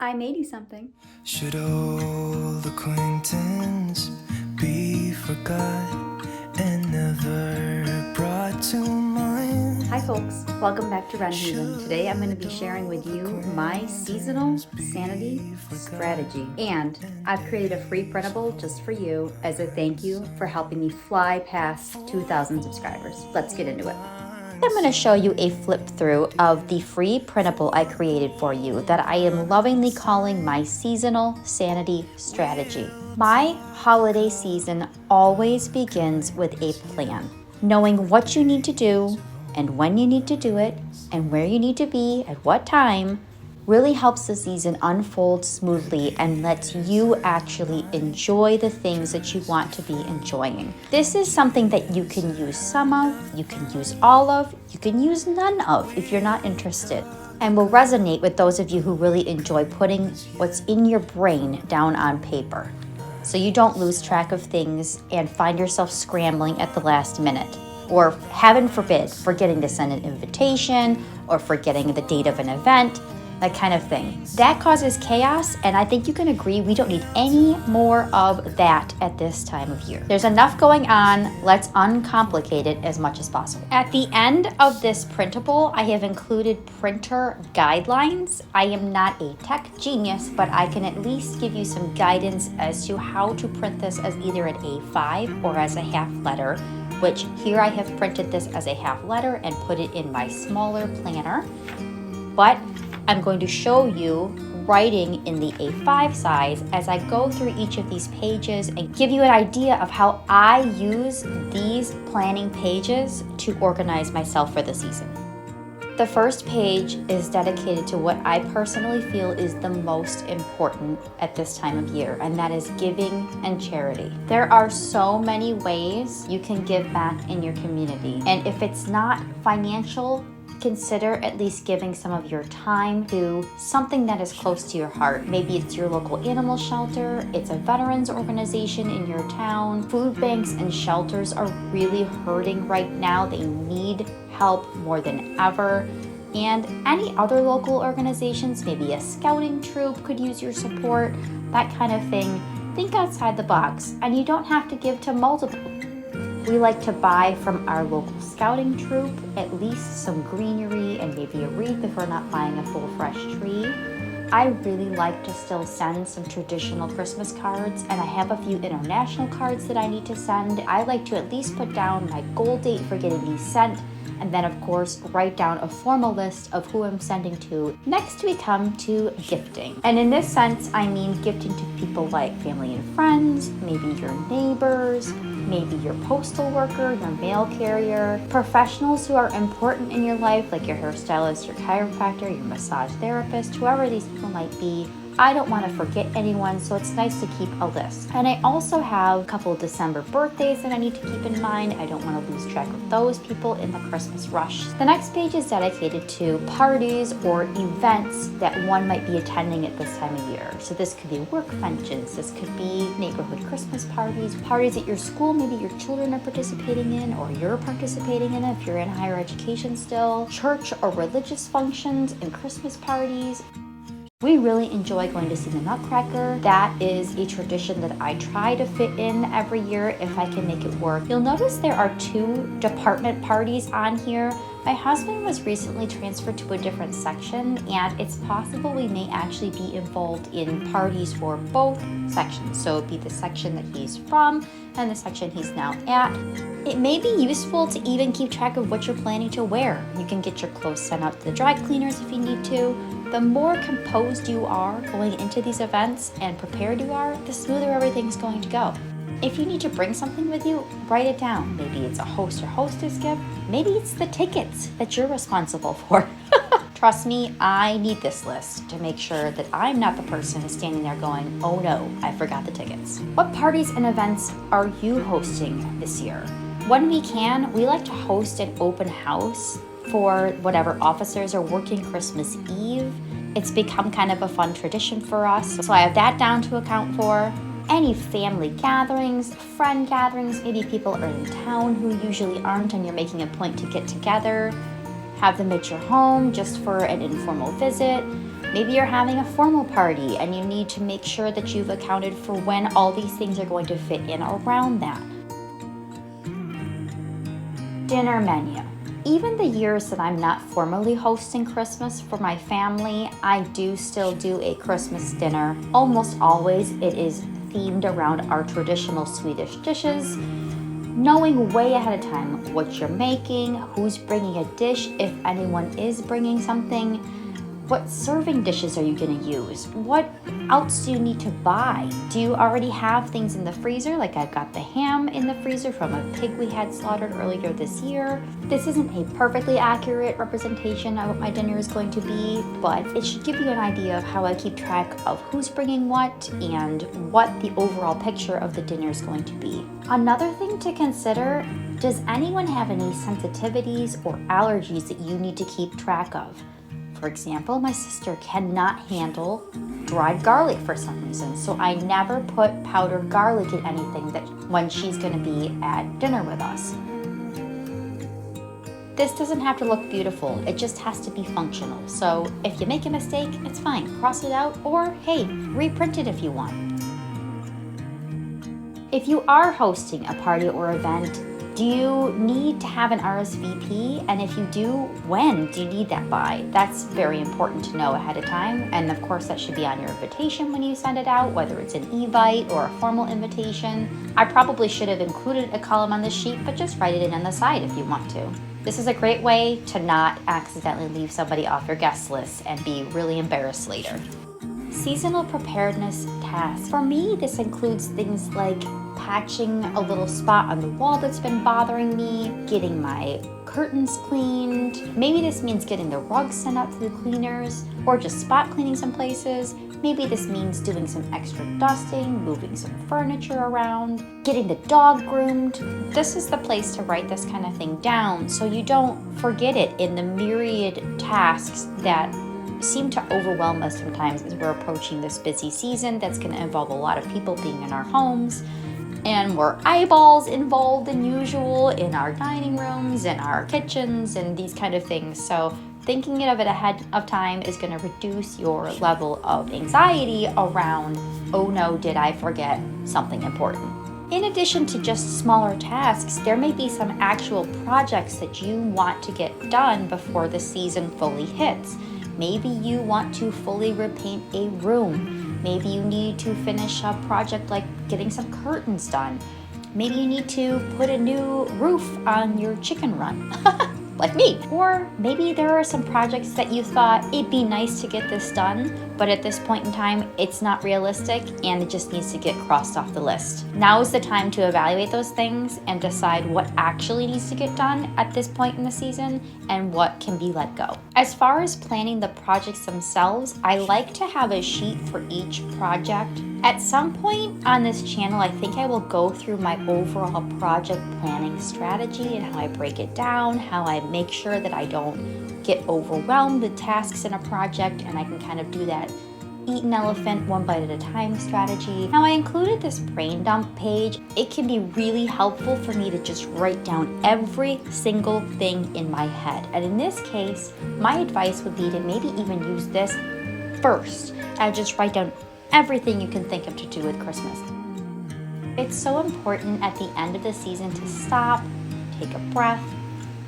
I made you something. Should old acquaintance be forgot and never brought to mind? Hi folks, welcome back to Run Heathen. Today I'm going to be sharing with you my seasonal sanity strategy. And I've created a free printable just for you as a thank you for helping me fly past 2,000 subscribers. Let's get into it. I'm going to show you a flip through of the free printable I created for you that I am lovingly calling my seasonal sanity strategy. My holiday season always begins with a plan, knowing what you need to do and when you need to do it and where you need to be at what time really helps the season unfold smoothly and lets you actually enjoy the things that you want to be enjoying. This is something that you can use some of, you can use all of, you can use none of if you're not interested, and will resonate with those of you who really enjoy putting what's in your brain down on paper, so you don't lose track of things and find yourself scrambling at the last minute. Or heaven forbid, forgetting to send an invitation or forgetting the date of an event, that kind of thing. That causes chaos, and I think you can agree we don't need any more of that at this time of year. There's enough going on, let's uncomplicate it as much as possible. At the end of this printable, I have included printer guidelines. I am not a tech genius, but I can at least give you some guidance as to how to print this as either an A5 or as a half letter, which here I have printed this as a half letter and put it in my smaller planner. But I'm going to show you writing in the A5 size as I go through each of these pages and give you an idea of how I use these planning pages to organize myself for the season. The first page is dedicated to what I personally feel is the most important at this time of year, and that is giving and charity. There are so many ways you can give back in your community, and if it's not financial, consider at least giving some of your time to something that is close to your heart. Maybe it's your local animal shelter, it's a veterans organization in your town. Food banks and shelters are really hurting right now. They need help more than ever. And any other local organizations, maybe a scouting troop could use your support, that kind of thing. Think outside the box, and you don't have to give to multiple. We like to buy from our local scouting troop at least some greenery and maybe a wreath if we're not buying a full fresh tree. I really like to still send some traditional Christmas cards, and I have a few international cards that I need to send. I like to at least put down my goal date for getting these sent, and then of course write down a formal list of who I'm sending to. Next we come to gifting. And in this sense, I mean gifting to people like family and friends, maybe your neighbors, maybe your postal worker, your mail carrier, professionals who are important in your life, like your hairstylist, your chiropractor, your massage therapist, whoever these people might be. I don't want to forget anyone, so it's nice to keep a list. And I also have a couple of December birthdays that I need to keep in mind. I don't want to lose track of those people in the Christmas rush. The next page is dedicated to parties or events that one might be attending at this time of year. So this could be work functions, this could be neighborhood Christmas parties, parties at your school, maybe your children are participating in or you're participating in if you're in higher education still, church or religious functions and Christmas parties. We really enjoy going to see the Nutcracker. That is a tradition that I try to fit in every year if I can make it work. You'll notice there are 2 department parties on here. My husband was recently transferred to a different section, and it's possible we may actually be involved in parties for both sections. So it'd be the section that he's from and the section he's now at. It may be useful to even keep track of what you're planning to wear. You can get your clothes sent out to the dry cleaners if you need to. The more composed you are going into these events and prepared you are, the smoother everything's going to go. If you need to bring something with you, write it down. Maybe it's a host or hostess gift. Maybe it's the tickets that you're responsible for. Trust me, I need this list to make sure that I'm not the person standing there going, oh no, I forgot the tickets. What parties and events are you hosting this year? When we can, we like to host an open house for whatever officers are working Christmas Eve. It's become kind of a fun tradition for us, so I have that down to account for. Any family gatherings, friend gatherings, maybe people are in town who usually aren't and you're making a point to get together. Have them at your home just for an informal visit. Maybe you're having a formal party and you need to make sure that you've accounted for when all these things are going to fit in around that. Dinner menu. Even the years that I'm not formally hosting Christmas for my family, I do still do a Christmas dinner. Almost always it is themed around our traditional Swedish dishes. Knowing way ahead of time what you're making, who's bringing a dish, if anyone is bringing something, what serving dishes are you going to use? What else do you need to buy? Do you already have things in the freezer? Like I've got the ham in the freezer from a pig we had slaughtered earlier this year. This isn't a perfectly accurate representation of what my dinner is going to be, but it should give you an idea of how I keep track of who's bringing what and what the overall picture of the dinner is going to be. Another thing to consider, does anyone have any sensitivities or allergies that you need to keep track of? For example, my sister cannot handle dried garlic for some reason, so I never put powdered garlic in anything that when she's going to be at dinner with us. This doesn't have to look beautiful, it just has to be functional. So if you make a mistake, it's fine. Cross it out, or hey, reprint it if you want. If you are hosting a party or event, do you need to have an RSVP? And if you do, when do you need that by? That's very important to know ahead of time. And of course, that should be on your invitation when you send it out, whether it's an evite or a formal invitation. I probably should have included a column on the sheet, but just write it in on the side if you want to. This is a great way to not accidentally leave somebody off your guest list and be really embarrassed later. Seasonal preparedness tasks. For me, this includes things like patching a little spot on the wall that's been bothering me, getting my curtains cleaned. Maybe this means getting the rugs sent out to the cleaners, or just spot cleaning some places. Maybe this means doing some extra dusting, moving some furniture around, getting the dog groomed. This is the place to write this kind of thing down so you don't forget it in the myriad tasks that seem to overwhelm us sometimes as we're approaching this busy season that's going to involve a lot of people being in our homes, and more eyeballs involved than usual in our dining rooms and our kitchens and these kind of things. So thinking of it ahead of time is going to reduce your level of anxiety around, oh no, did I forget something important? In addition to just smaller tasks, there may be some actual projects that you want to get done before the season fully hits. Maybe you want to fully repaint a room. Maybe you need to finish a project like getting some curtains done. Maybe you need to put a new roof on your chicken run, like me. Or maybe there are some projects that you thought it'd be nice to get this done, but at this point in time, it's not realistic and it just needs to get crossed off the list. Now is the time to evaluate those things and decide what actually needs to get done at this point in the season and what can be let go. As far as planning the projects themselves, I like to have a sheet for each project. At some point on this channel, I think I will go through my overall project planning strategy and how I break it down, how I make sure that I don't get overwhelmed with tasks in a project, and I can kind of do that eat an elephant one bite at a time strategy. Now, I included this brain dump page. It can be really helpful for me to just write down every single thing in my head. And in this case, my advice would be to maybe even use this first and just write down everything you can think of to do with Christmas. It's so important at the end of the season to stop, take a breath,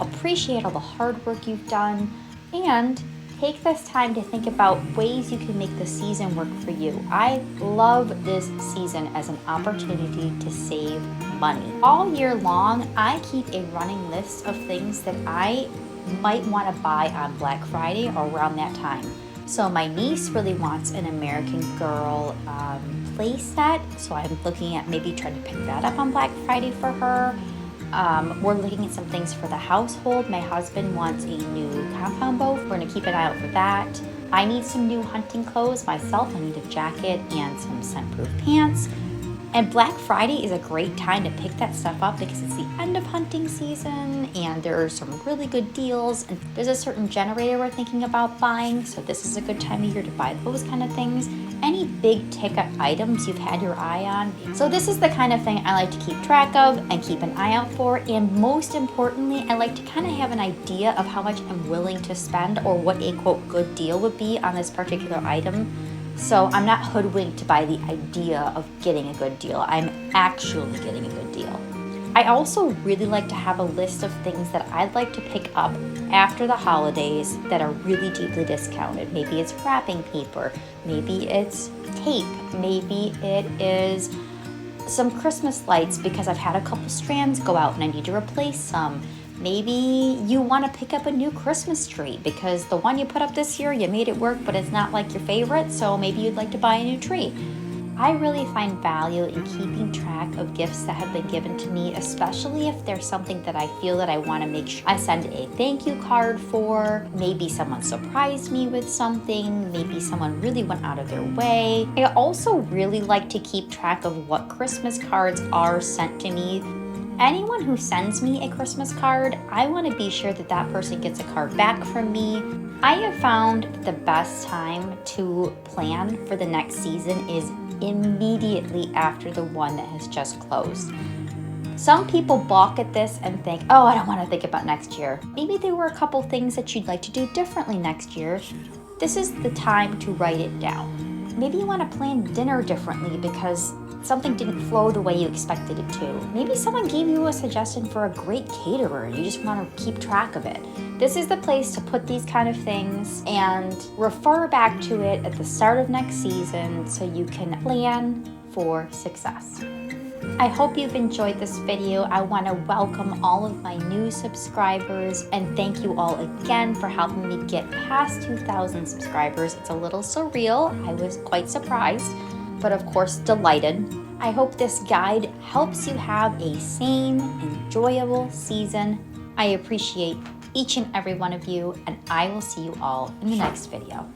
appreciate all the hard work you've done, and take this time to think about ways you can make the season work for you. I love this season as an opportunity to save money. All year long, I keep a running list of things that I might want to buy on Black Friday or around that time. So my niece really wants an American Girl play set, so I'm looking at maybe trying to pick that up on Black Friday for her. We're looking at some things for the household. My husband wants a new compound boat. We're gonna keep an eye out for that. I need some new hunting clothes myself. I need a jacket and some scent-proof pants. And Black Friday is a great time to pick that stuff up because it's the end of hunting season and there are some really good deals. And there's a certain generator we're thinking about buying, so this is a good time of year to buy those kind of things. Any big ticket items you've had your eye on. So this is the kind of thing I like to keep track of and keep an eye out for. And most importantly, I like to kind of have an idea of how much I'm willing to spend or what a quote good deal would be on this particular item. So I'm not hoodwinked by the idea of getting a good deal. I'm actually getting a good deal. I also really like to have a list of things that I'd like to pick up after the holidays that are really deeply discounted. Maybe it's wrapping paper, maybe it's tape, maybe it is some Christmas lights because I've had a couple strands go out and I need to replace some. Maybe you want to pick up a new Christmas tree because the one you put up this year, you made it work, but it's not like your favorite, so maybe you'd like to buy a new tree. I really find value in keeping track of gifts that have been given to me, especially if there's something that I feel that I want to make sure I send a thank you card for. Maybe someone surprised me with something. Maybe someone really went out of their way. I also really like to keep track of what Christmas cards are sent to me. Anyone who sends me a Christmas card, I want to be sure that that person gets a card back from me. I have found the best time to plan for the next season is immediately after the one that has just closed. Some people balk at this and think, oh, I don't want to think about next year. Maybe there were a couple things that you'd like to do differently next year. This is the time to write it down. Maybe you want to plan dinner differently because something didn't flow the way you expected it to. Maybe someone gave you a suggestion for a great caterer and you just want to keep track of it. This is the place to put these kind of things and refer back to it at the start of next season so you can plan for success. I hope you've enjoyed this video. I want to welcome all of my new subscribers and thank you all again for helping me get past 2,000 subscribers. It's a little surreal. I was quite surprised, but of course delighted. I hope this guide helps you have a sane, enjoyable season. I appreciate each and every one of you, and I will see you all in the next video.